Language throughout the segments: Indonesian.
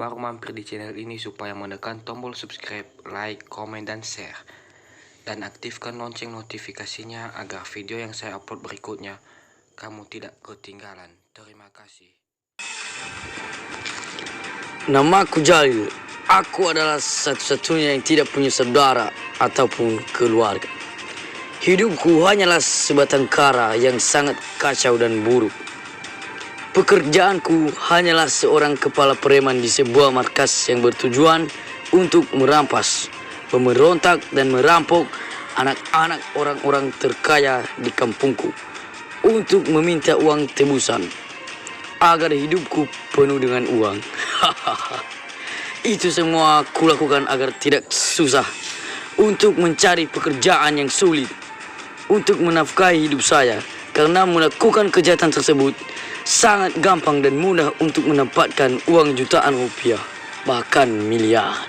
baru mampir di channel ini supaya menekan tombol subscribe, like, komen, dan share. Dan aktifkan lonceng notifikasinya agar video yang saya upload berikutnya kamu tidak ketinggalan. Terima kasih. Namaku Jalil. Aku adalah satu-satunya yang tidak punya saudara ataupun keluarga. Hidupku hanyalah sebatang kara yang sangat kacau dan buruk. Pekerjaanku hanyalah seorang kepala preman di sebuah markas yang bertujuan untuk merampas, memberontak dan merampok anak-anak orang-orang terkaya di kampungku untuk meminta uang tebusan agar hidupku penuh dengan uang. Itu semua kulakukan agar tidak susah untuk mencari pekerjaan yang sulit untuk menafkahi hidup saya, karena melakukan kejahatan tersebut sangat gampang dan mudah untuk mendapatkan uang jutaan rupiah, bahkan miliaran.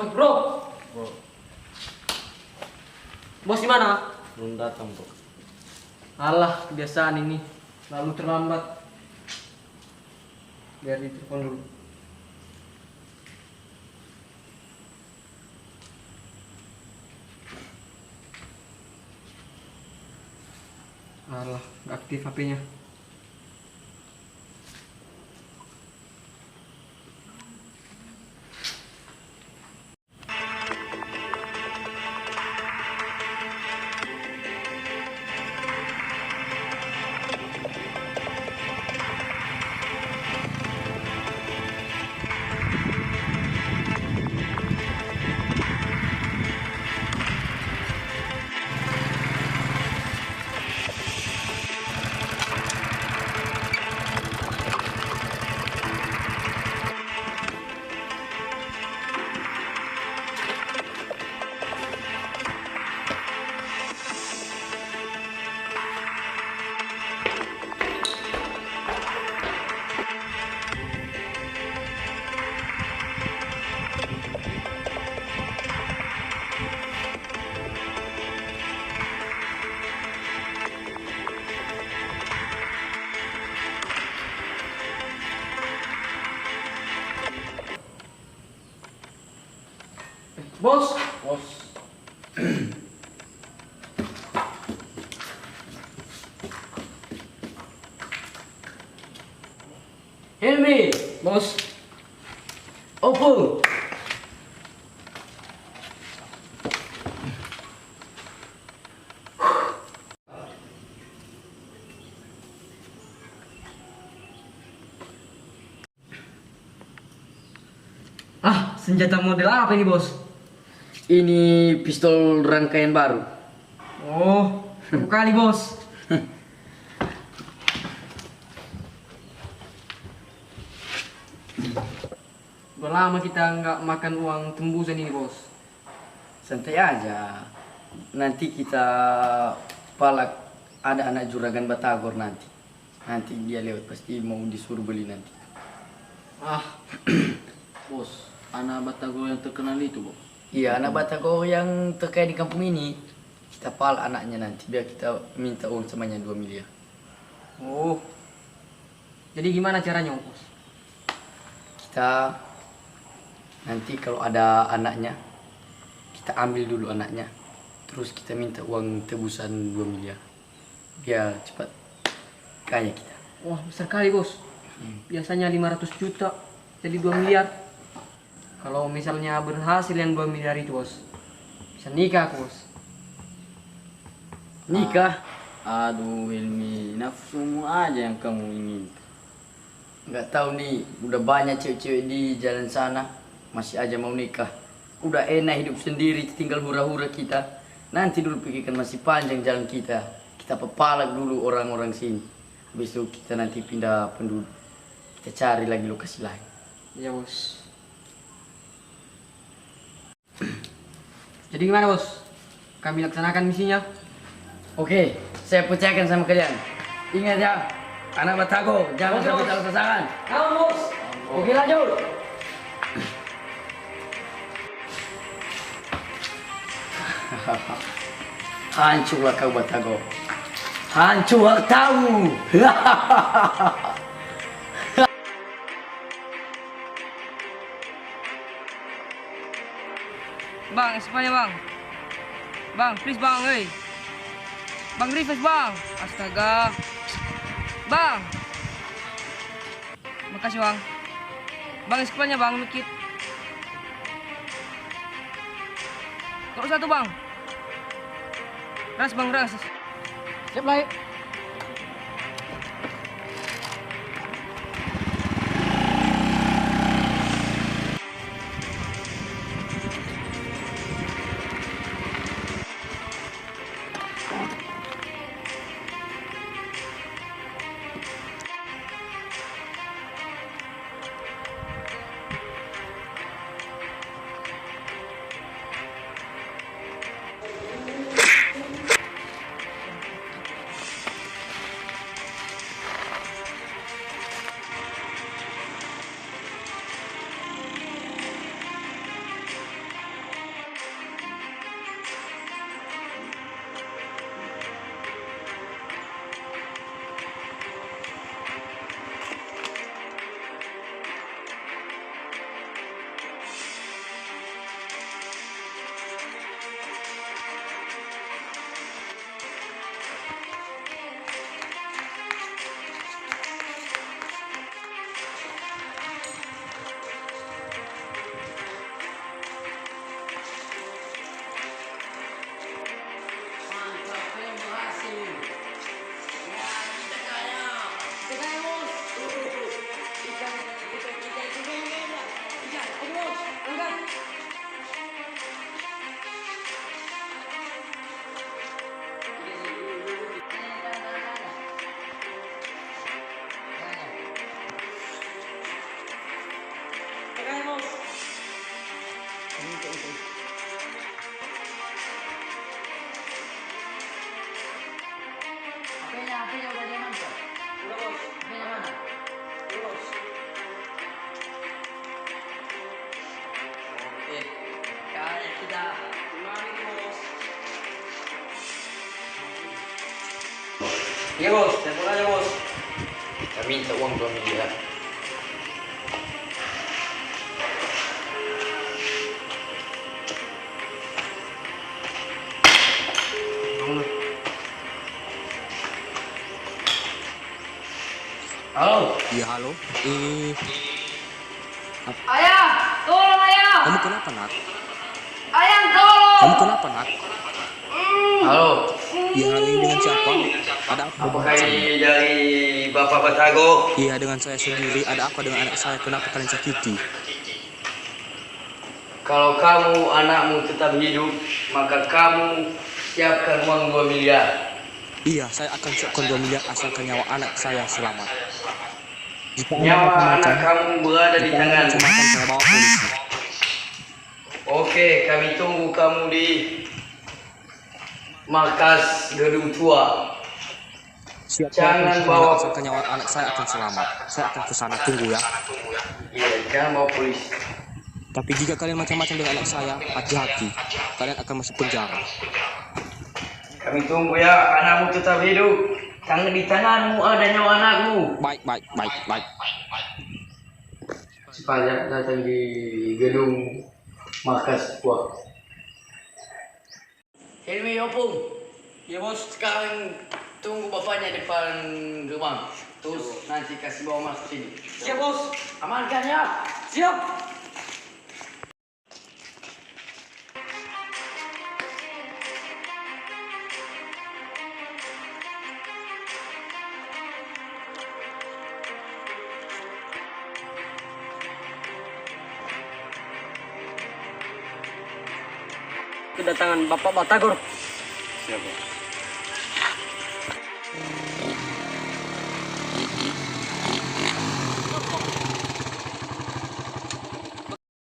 Bro. Bos di mana? Belum datang, bro. Alah, kebiasaan ini. Lalu terlambat. Biar ditelepon dulu. Alah, gak aktif HP-nya. Bos. Helmi, bos. Opo. Senjata model apa ini, bos? Ini pistol rangkaian baru. Oh, kali bos. Udah lama kita nggak makan uang tembusan ini, bos. Santai aja. Nanti kita palak, ada anak juragan Batagor nanti. Nanti dia lewat, pasti mau disuruh beli nanti. Bos, anak Batagor yang terkenal itu, bos. Iya, anak Batagor yang terkaya di kampung ini. Kita palak anaknya nanti, biar kita minta uang semuanya 2 miliar. Oh, jadi gimana caranya, bos? Kita nanti kalau ada anaknya, kita ambil dulu anaknya, terus kita minta uang tebusan 2 miliar, biar cepat kaya kita. Wah, besar kali, bos. Biasanya 500 juta, jadi 2 miliar. Kalau misalnya berhasil yang 2 miliar itu, bos, bisa nikah aku, bos. Nikah? Aduh Hilmi, nafsumu aja yang kamu ingin. Nggak tahu nih, udah banyak cewek-cewek di jalan sana masih aja mau nikah. Udah enak hidup sendiri, tinggal hura-hura kita. Nanti dulu pikirkan masih panjang jalan kita. Kita pepalak dulu orang-orang sini. Habis itu kita nanti pindah penduduk. Kita cari lagi lokasi lain. Iya bos. Jadi gimana bos? Kami laksanakan misinya. Oke, saya percayakan sama kalian. Ingat ya, anak Batago, jangan sampai salah sasaran. Kamu bos. Oke, lanjut. Hancurlah kau Batago. Hancur hartamu. Bang, Espanya bang. Bang, please bang, hei. Bang Rifes bang. Astaga. Bang. Makasih bang. Bang Espanya bang, mikit. Kok satu bang. Ras bang, ras. Siap lah. HP-nya udah diamankan? Udah bos. HP-nya mana? Udah bos. Oke. Kayak kita. Mari bos. Iya bos, telepon aja bos. Kita minta uang 2 miliar. Halo. Iya halo. Ayah, tolong ayah. Kamu kenapa nak? Ayah, tolong. Kamu kenapa nak? Halo. Iya halo, ini dengan siapa? Ada apa? Apakah ini dari Bapak Batago? Iya dengan saya sendiri. Ada apa dengan anak saya? Kenapa kalian sakiti? Kalau kamu anakmu tetap hidup, maka kamu siapkan uang 2 miliar. Iya, saya akan siapkan 2 miliar asalkan nyawa anak saya selamat. Jika Nyawa anak kamu berada di tangan. macam-macam saya bawa polisi. Oke, kami tunggu kamu di markas gedung tua. Siap, Jangan saya akan bawa- asalkan nyawa anak saya akan selamat. Saya akan ke sana, tunggu ya. Iya, jangan bawa polisi. Tapi jika kalian macam-macam dengan anak saya, hati-hati. Kalian akan masuk penjara. Kami tunggu ya, anakmu tetap hidup. Tangan di tanganmu ada nyawa anakmu. Baik, baik, baik, baik. Cepat datang di gedung markas tua. Hilmi Opung. Ya bos. Sekarang tunggu bapaknya depan gerbang. Terus nanti kasih bawa masuk sini. Siap bos. Amankan ya. Siap. kedatangan Bapak Batagor. Siapa?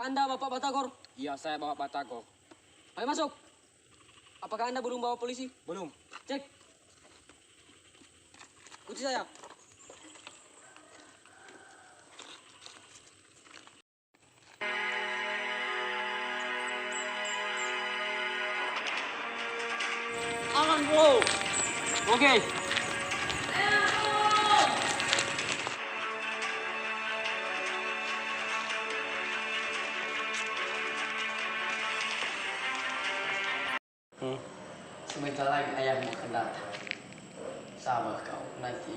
Anda Bapak Batagor? Iya, saya bawa Batagor. Ayo masuk. Apakah Anda belum bawa polisi? Belum. Cek. Kunci saya. Aman, bro. Oke. Sebentar lagi ayahmu akan datang. Sabar kau, nanti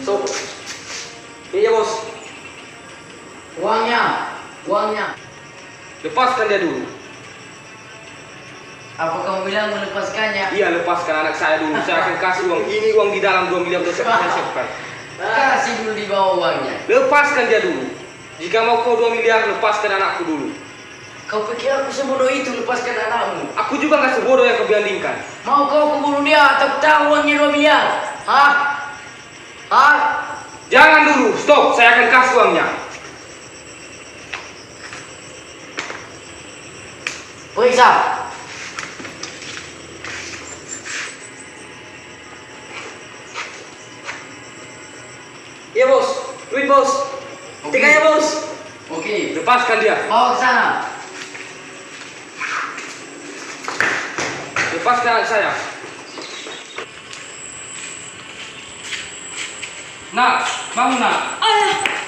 So, iya bos. Uangnya. Lepaskan dia dulu. Apa kamu bilang melepaskannya? Iya, lepaskan anak saya dulu. Saya akan kasih uang. Ini uang di dalam 2 miliar sudah saya siapkan. Kasih dulu di bawah uangnya. Lepaskan dia dulu. Jika mau kau 2 miliar, lepaskan anakku dulu. Kau pikir aku sebodoh itu lepaskan anakmu? Aku juga nggak sebodoh yang kau bandingkan. Mau kau membunuh dia atau tahu uangnya 2 miliar? Hah? Jangan dulu, stop. Saya akan kasih uangnya. Periksa. Iya bos. Duit bos. Tiganya bos. Oke. Lepaskan dia. Bawa ke sana. Lepaskan anak saya. Nak, bangun nak. Ayah.